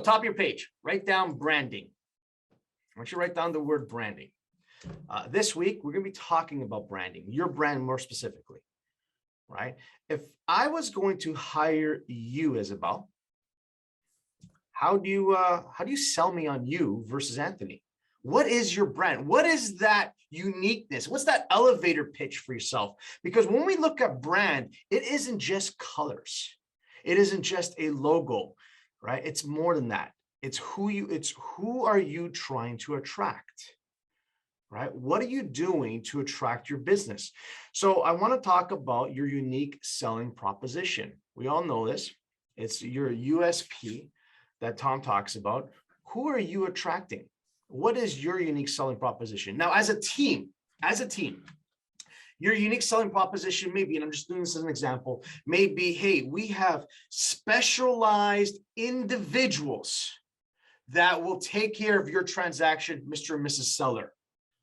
Top of your page, write down branding. I want you to write down the word branding. This week, we're going to be talking about branding, your brand more specifically, right? If I was going to hire you, Isabel, how do you sell me on you versus Anthony? What is your brand? What is that uniqueness? What's that elevator pitch for yourself? Because when we look at brand, it isn't just colors. It isn't just a logo, right? It's more than that. It's who are you trying to attract, right? What are you doing to attract your business? So I want to talk about your unique selling proposition. We all know this. It's your USP that Tom talks about. Who are you attracting? What is your unique selling proposition? Now, as a team, your unique selling proposition may be, and I'm just doing this as an example, may be, hey, we have specialized individuals that will take care of your transaction, Mr. and Mrs. Seller,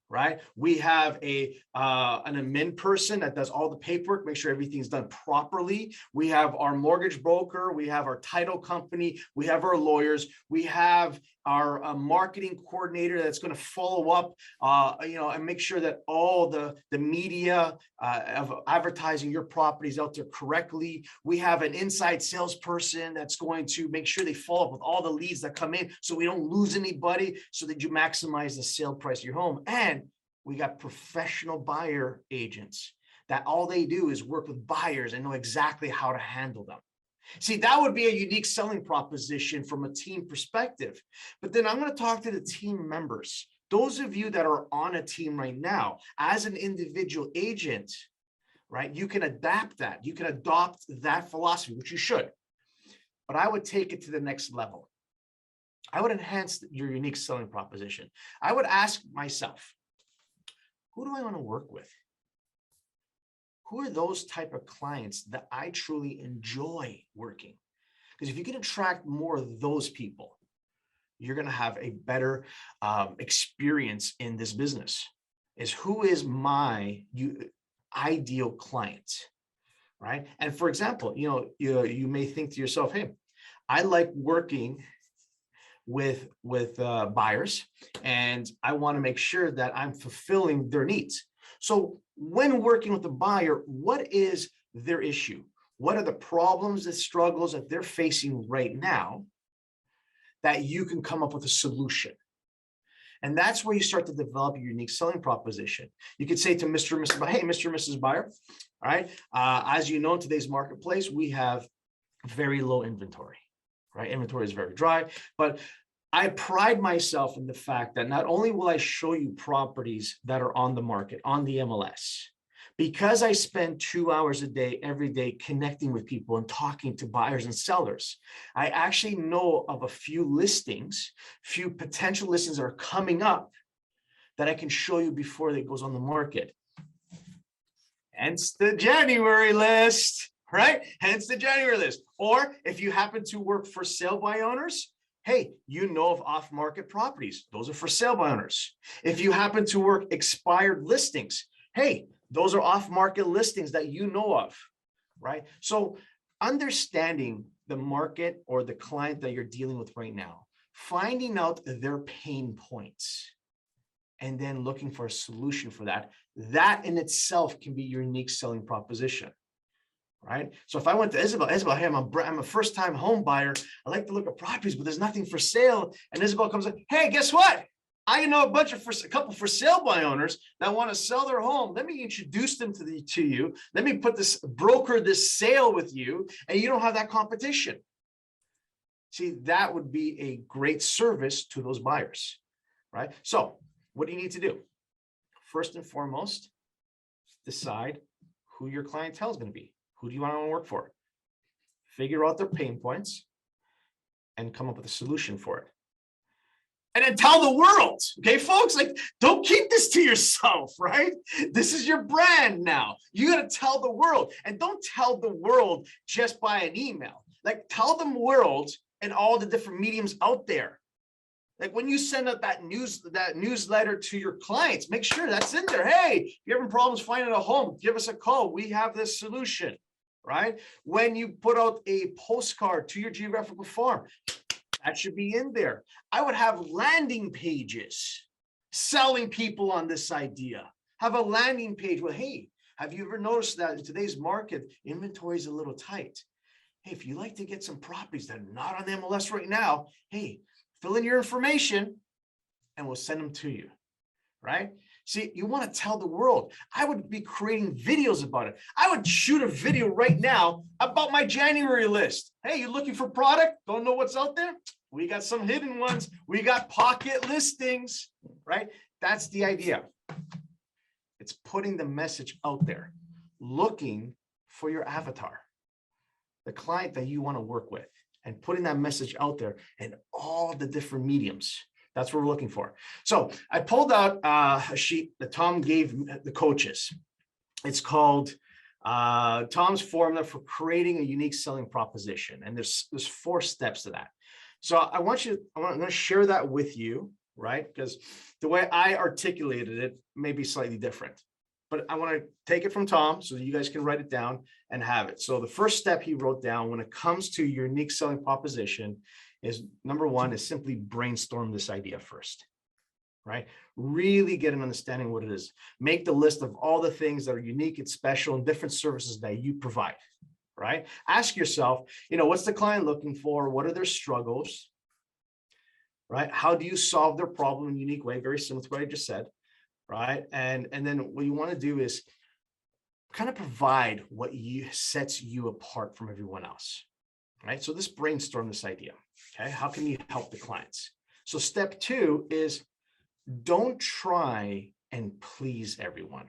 right? We have an admin person that does all the paperwork, make sure everything's done properly. We have our mortgage broker, we have our title company, we have our lawyers, we have our marketing coordinator that's going to follow up, and make sure that all the media of advertising your properties out there correctly. We have an inside salesperson that's going to make sure they follow up with all the leads that come in so we don't lose anybody, so that you maximize the sale price of your home. And we got professional buyer agents that all they do is work with buyers and know exactly how to handle them. See, that would be a unique selling proposition from a team perspective. But then I'm going to talk to the team members. Those of you that are on a team right now, as an individual agent, right, you can adapt that. You can adopt that philosophy, which you should. But I would take it to the next level. I would enhance your unique selling proposition. I would ask myself, who do I want to work with? Who are those type of clients that I truly enjoy working? Because if you can attract more of those people, you're going to have a better experience in this business. Is who is my ideal client, right? And for example, you may think to yourself, hey, I like working with buyers, and I want to make sure that I'm fulfilling their needs. So when working with the buyer, what is their issue? What are the problems, the struggles that they're facing right now that you can come up with a solution? And that's where you start to develop your unique selling proposition. You could say to Mr. and Mrs. Buyer, hey, Mr. and Mrs. Buyer, all right, as you know, in today's marketplace, we have very low inventory, right? Inventory is very dry, but I pride myself in the fact that not only will I show you properties that are on the market, on the MLS, because I spend 2 hours a day, every day, connecting with people and talking to buyers and sellers, I actually know of a few potential listings that are coming up that I can show you before it goes on the market. Hence the January list, right? Hence the January list. Or if you happen to work for sale by owners, hey, you know of off-market properties. Those are for sale by owners. If you happen to work expired listings, hey, those are off-market listings that you know of, right? So understanding the market or the client that you're dealing with right now, finding out their pain points, and then looking for a solution for that, that in itself can be your unique selling proposition. Right? So if I went to Isabel, hey, I'm a first-time home buyer. I like to look at properties, but there's nothing for sale. And Isabel comes in, hey, guess what? I know a couple for sale by owners that want to sell their home. Let me introduce them to you. Let me broker this sale with you, and you don't have that competition. See, that would be a great service to those buyers, right? So what do you need to do? First and foremost, decide who your clientele is going to be. Who do you want to work for? Figure out their pain points and come up with a solution for it. And then tell the world, okay, folks, like, don't keep this to yourself, right? This is your brand now. You got to tell the world, and don't tell the world just by an email. Like, tell the world in all the different mediums out there. Like when you send out that newsletter to your clients, make sure that's in there. Hey, if you're having problems finding a home, give us a call. We have this solution, right? When you put out a postcard to your geographical farm, That should be in there. I would have landing pages selling people on this idea. Have a landing page. Well, hey, have you ever noticed that in today's market, inventory is a little tight? Hey, if you like to get some properties that are not on the MLS right now, hey, fill in your information and we'll send them to you, right? See, you want to tell the world. I would be creating videos about it. I would shoot a video right now about my January list. Hey, you looking for product? Don't know what's out there? We got some hidden ones. We got pocket listings, right? That's the idea. It's putting the message out there, looking for your avatar, the client that you want to work with, and putting that message out there in all the different mediums. That's what we're looking for. So I pulled out a sheet that Tom gave the coaches. It's called Tom's formula for creating a unique selling proposition. And there's 4 steps to that. So I'm going to share that with you, right? Because the way I articulated it may be slightly different. But I want to take it from Tom so that you guys can write it down and have it. So the first step he wrote down when it comes to your unique selling proposition is number 1 is simply brainstorm this idea first, right? Really get an understanding of what it is. Make the list of all the things that are unique and special and different services that you provide, right? Ask yourself, what's the client looking for? What are their struggles, right? How do you solve their problem in a unique way? Very similar to what I just said, right? And then what you want to do is kind of provide what sets you apart from everyone else, right? So brainstorm this idea. Okay, how can you help the clients? So step 2 is don't try and please everyone.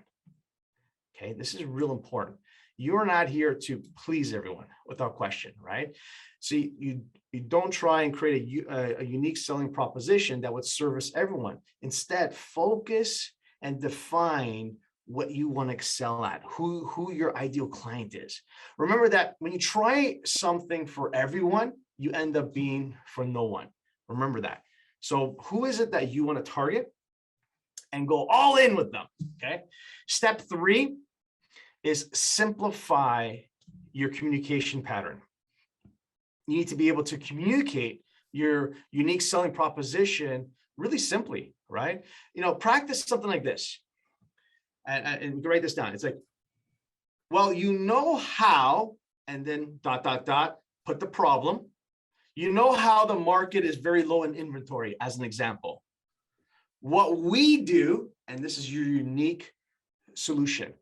Okay, this is real important. You're not here to please everyone without question, right? See, you don't try and create a unique selling proposition that would service everyone. Instead, focus and define what you want to excel at, who your ideal client is. Remember that when you try something for everyone, you end up being for no one. Remember that. So who is it that you want to target and go all in with them? Okay. Step 3 is simplify your communication pattern. You need to be able to communicate your unique selling proposition really simply, right? Practice something like this. And we can write this down. It's like, well, how, and then ... put the problem. How the market is very low in inventory, as an example. What we do, and this is your unique solution,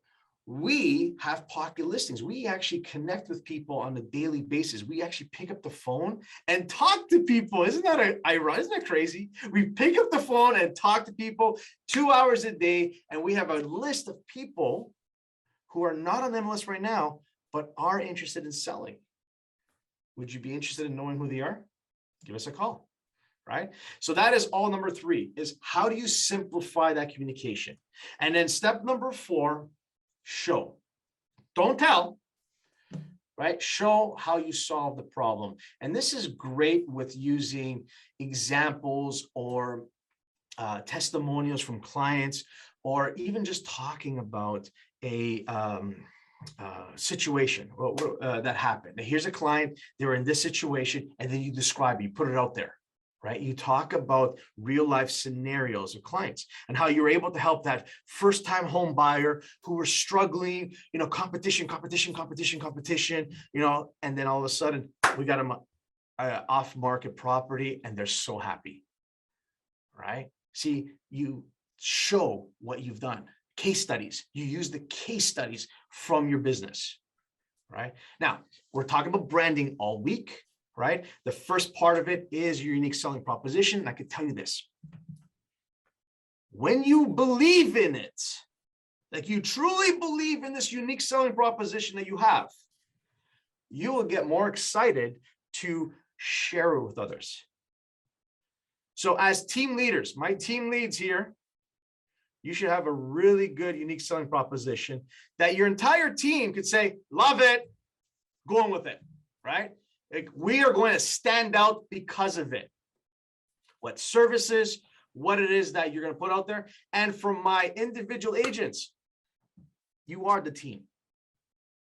we have pocket listings. We actually connect with people on a daily basis. We actually pick up the phone and talk to people. Isn't that crazy? We pick up the phone and talk to people 2 hours a day, and we have a list of people who are not on the MLS right now, but are interested in selling. Would you be interested in knowing who they are? Give us a call, right? So that is all number 3, is how do you simplify that communication? And then step number 4, show. Don't tell, right? Show how you solve the problem. And this is great with using examples or testimonials from clients, or even just talking about a situation that happened. Here's a client, they're in this situation, and then you describe it, you put it out there, right? You talk about real life scenarios of clients and how you're able to help that first time home buyer who were struggling, competition, and then all of a sudden we got them off market property and they're so happy, right? See, you show what you've done. Case studies. You use the case studies from your business, right? Now, we're talking about branding all week, right? The first part of it is your unique selling proposition. And I can tell you this. When you believe in it, like you truly believe in this unique selling proposition that you have, you will get more excited to share it with others. So as team leaders, my team leads here, you should have a really good unique selling proposition that your entire team could say, love it, going with it, right? Like, we are going to stand out because of it. What services, what it is that you're going to put out there. And from my individual agents, you are the team,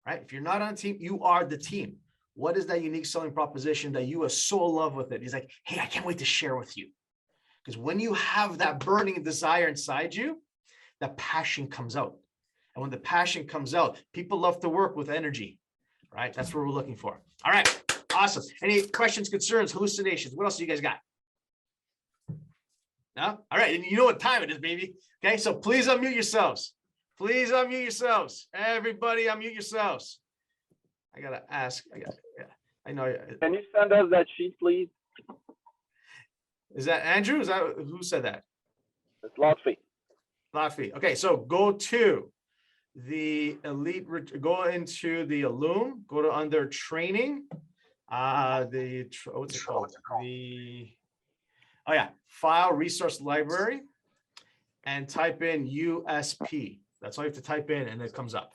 right? If you're not on a team, you are the team. What is that unique selling proposition that you are so in love with it? He's like, hey, I can't wait to share with you. Because when you have that burning desire inside you, that passion comes out. And when the passion comes out, people love to work with energy, right? That's what we're looking for. All right, awesome. Any questions, concerns, hallucinations? What else do you guys got? No? All right, and you know what time it is, baby. Okay, so please unmute yourselves. Please unmute yourselves. Everybody unmute yourselves. I gotta ask. I know. Can you send us that sheet, please? Is that Andrew? Is that who said that? It's Lotfi. Lotfi. Okay, so go to the elite. Go into the Illume. Go to under training. What's it called? File resource library, and type in USP. That's all you have to type in, and it comes up.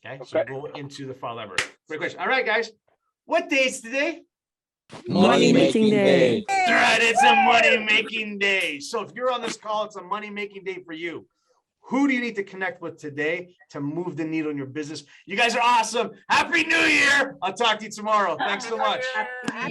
Okay, so go into the file library. Great question. All right, guys. What day is today? Money making day. All right, it's a money making day. So if you're on this call, it's a money making day for you. Who do you need to connect with today to move the needle in your business? You guys are awesome. Happy New Year. I'll talk to you tomorrow. Thanks so much.